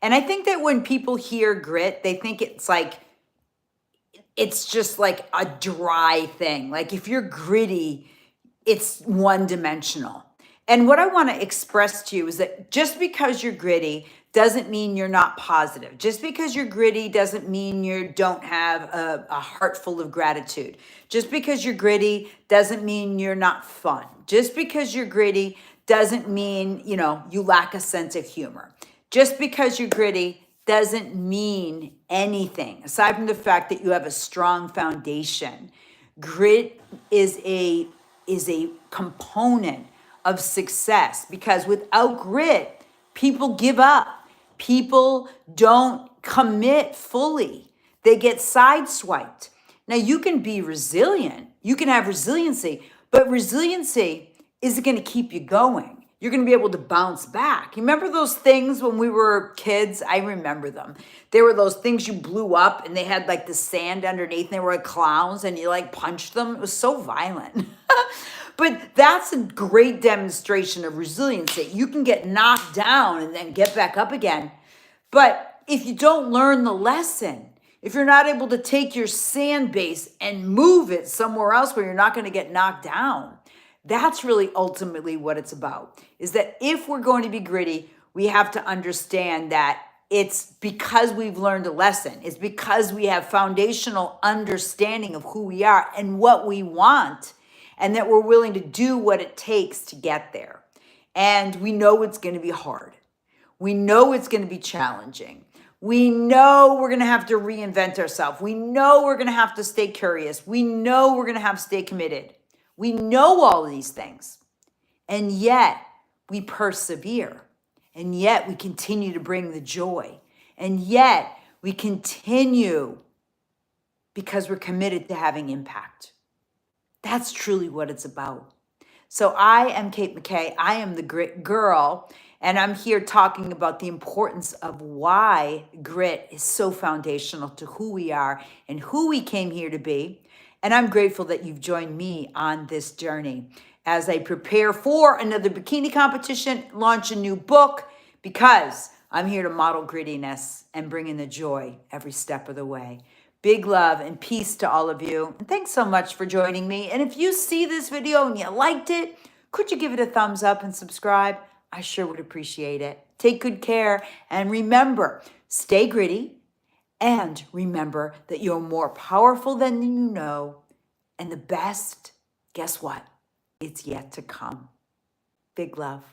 And I think that when people hear grit, they think it's just like a dry thing. Like if you're gritty, it's one dimensional. And what I want to express to you is that just because you're gritty doesn't mean you're not positive. Just because you're gritty doesn't mean you don't have a heart full of gratitude. Just because you're gritty doesn't mean you're not fun. Just because you're gritty doesn't mean, you lack a sense of humor. Just because you're gritty doesn't mean anything aside from the fact that you have a strong foundation. Grit is a component of success, because without grit, people give up. People don't commit fully. They get sideswiped. Now, you can be resilient. You can have resiliency, but resiliency isn't going to keep you going. You're going to be able to bounce back. You remember those things when we were kids? I remember them. They were those things you blew up and they had like the sand underneath and they were like clowns and you like punched them. It was so violent. But that's a great demonstration of resiliency. You can get knocked down and then get back up again. But if you don't learn the lesson, if you're not able to take your sand base and move it somewhere else where you're not going to get knocked down, that's really ultimately what it's about, is that if we're going to be gritty, we have to understand that it's because we've learned a lesson. It's because we have foundational understanding of who we are and what we want, and that we're willing to do what it takes to get there. And we know it's going to be hard. We know it's going to be challenging. We know we're going to have to reinvent ourselves. We know we're going to have to stay curious. We know we're going to have to stay committed. We know all of these things, and yet we persevere, and yet we continue to bring the joy, and yet we continue because we're committed to having impact. That's truly what it's about. So I am Kate McKay. I am the Grit Girl, and I'm here talking about the importance of why grit is so foundational to who we are and who we came here to be. And I'm grateful that you've joined me on this journey as I prepare for another bikini competition, launch a new book, because I'm here to model grittiness and bring in the joy every step of the way. Big love and peace to all of you. And thanks so much for joining me. And if you see this video and you liked it, could you give it a thumbs up and subscribe? I sure would appreciate it. Take good care. And remember, stay gritty. And remember that you're more powerful than you know. And the best, guess what? It's yet to come. Big love.